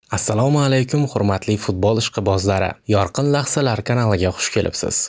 Assalomu alaykum hurmatli futbol ishqibozlari. Yorqin lahzalar kanaliga xush kelibsiz.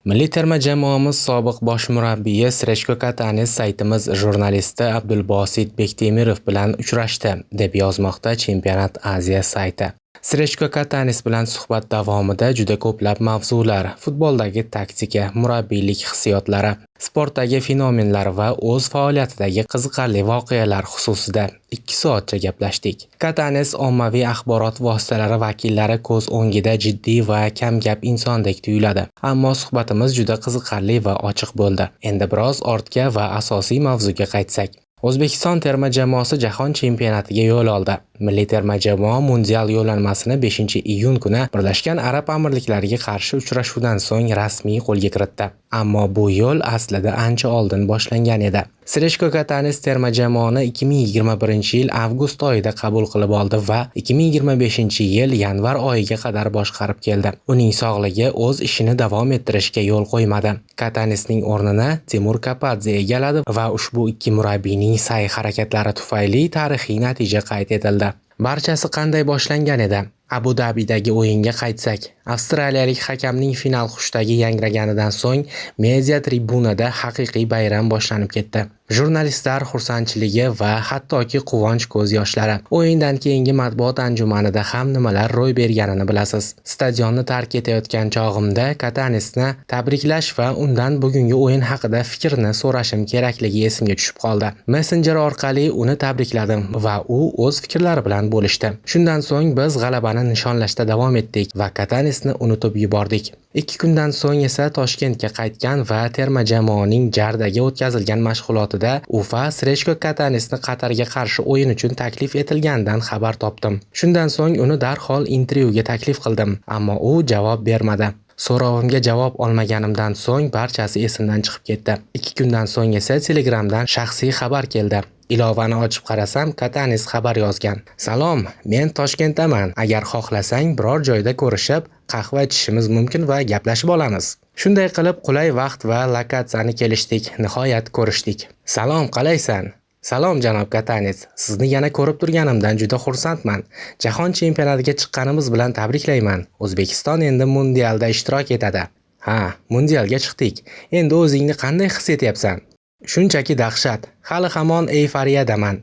Milliy terma jamoamiz sobiq bosh murabbiyi Srechko Katanes saytimiz jurnalisti Abdulbosit Bektemirov bilan uchrashdi, deb yozmoqda Chempionat Aziya sayti. Srechko Katanes bilan suhbat davomida juda ko'plab mavzular, futboldagi taktika, murabbiylik hissiyotlari, sportdagi fenomenlar va o'z faoliyatidagi qiziqarli voqealar xususida 2 soatcha gaplashdik. Katanes ommaviy axborot vositalari vakillari ko'z o'ngida jiddiy va kamgap insondek tuyuladi. Ammo suhbatimiz juda qiziqarli va ochiq bo'ldi. Endi biroz ortga va asosiy mavzuga qaytsak. O'zbekiston terma jamoasi jahon chempionatiga yo'l oldi. Milliy terma jamoa mundial yo'llanmasini 5-iyun kuni Birlashgan Arab Amirliklariga qarshi uchrashuvdan so'ng rasmiy qo'lga kiritdi. Ammo bu yo'l aslida ancha oldin boshlangan edi. Srechko Katanes terma jamoani 2021-yil avgust oyida qabul qilib oldi va 2025-yil yanvar oyiga qadar boshqarib keldi. Uning sog'ligi o'z ishini davom ettirishga yo'l qo'ymadi. Katanesning o'rnini Timur Kapadze egalladi va ushbu ikki murabbiyning sa'y-harakatlari tufayli tarixiy natija qayd etildi. Barchasi qanday boshlangan edi? Abu Dabidagi o'yinga qaytsak, avstraliyalik hakamning final xushdagi yangraganidan so'ng media tribunada haqiqiy bayram boshlanib ketdi. Jurnalistlar xursandchiligi va hattoki quvonch ko'z yoshlari. O'yindan keyingi matbuot anjumanida ham nimalar ro'y berganini bilasiz. Stadionni tark etayotgan chog'imda Katanesni tabriklash va undan bugungi o'yin haqida fikrini so'rashim kerakligi esimga tushib qoldi. Messenger orqali uni tabrikladim va u o'z fikrlari bilan bo'lishdi. Shundan so'ng biz g'alabani nishonlashda davom etdik va Katanesni unutib yubordik. 2 kundan so'ng esa Toshkentga qaytgan va terma jamoaning Jardagi o'tkazilgan mashg'ulotida Ufa Srechko Katanesni Qatarga qarshi o'yin uchun taklif etilganidan xabar topdim. Shundan so'ng uni darhol intervyuga taklif qildim, ammo u javob bermadi. So'rovimga javob olmaganimdan so'ng barchasi esimdan chiqib ketdi. 2 kundan so'ng esa Telegramdan shaxsiy xabar keldi. Ilovani ochib qarasam, Katanes xabar yozgan. Salom, men Toshkentdaman. Agar xohlasang biror joyda ko'rishib, qahva ichishimiz mumkin va gaplashib olamiz. Shunday qilib qulay vaqt va lokatsiyani kelishdik. Nihoyat ko'rishdik. Salom, qalaysan? Salom janob Katanes. Sizni yana ko'rib turganimdan juda xursandman. Jahon chempionatiga chiqqanimiz bilan tabriklayman. O'zbekiston endi mundialda ishtirok etadi. Ha, mundialga chiqdik. Endi o'zingni qanday his etyapsan? Shunchaki dahshat. Hali hamon eyforiyadaman.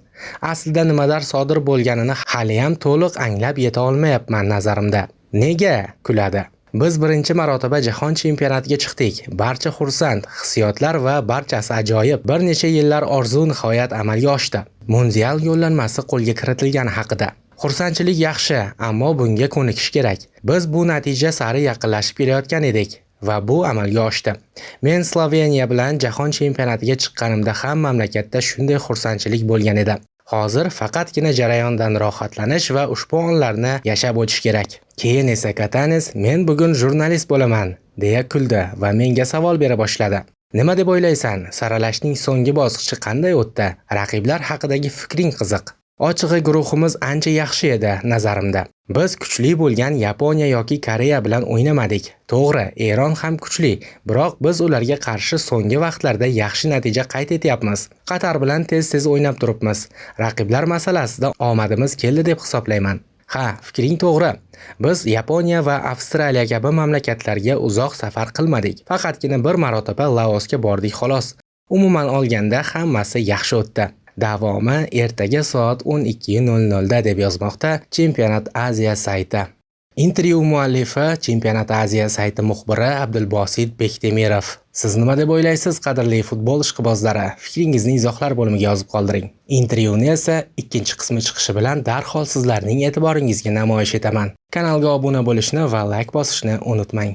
Aslida nimadir sodir bo'lganini hali ham to'liq anglab yeta olmayapman nazarimda. Nega? Kuladi. Biz birinchi marotaba jahon chempionatiga chiqdik. Barcha xursand, hissiyotlar va barchasi ajoyib. Bir necha yillar orzu nihoyat amalga oshdi. Mundial yo'llanmasi qo'lga kiritilgani haqida. Xursandchilik yaxshi, ammo bunga ko'nikish kerak. Biz bu natija sari yaqinlashib kelayotgan edik. Va bu amalga oshdi. Men Sloveniya bilan jahon chempionatiga chiqqanimda ham mamlakatda shunday xursandchilik bo'lgan edi. Hozir faqatgina jarayondan rohatlanish va ushbu onlarni yashab o'tish kerak. Keyin esa Katanes men bugun jurnalist bo'laman, deya kuldi va menga savol bera boshladi. Nima deb o'ylaysan? Saralashning so'nggi bosqichi qanday o'tdi? Raqiblar haqidagi fikring qiziq. Ochig'i guruhimiz ancha yaxshi edi nazarimda. Biz kuchli bo'lgan Yaponiya yoki Koreya bilan o'ynamadik. To'g'ri, Eron ham kuchli, biroq biz ularga qarshi so'nggi vaqtlarda yaxshi natija qayd etyapmiz. Qatar bilan tez-tez o'ynab turibmiz. Raqiblar masalasida omadimiz keldi deb hisoblayman. Ha, fikring to'g'ri. Biz Yaponiya va Avstraliya kabi mamlakatlarga uzoq safar qilmadik. Faqatgina bir marotaba Laosga bordik xolos. Umuman olganda hammasi yaxshi o'tdi. Davomi ertaga soat 12:00 da deb yozmoqda Chempionat Aziya sayti. Intervyu muallifi Chempionat Aziya sayti muxbiri Abdulbosit Bektemirov. Siz nima deb o'ylaysiz, qadrli futbol ishqibozlari? Fikringizni izohlar bo'limiga yozib qoldiring. Intervyuni esa ikkinchi qismi chiqishi bilan darhol sizlarning e'tiboringizga namoyish etaman. Kanalga obuna bo'lishni va like bosishni unutmang.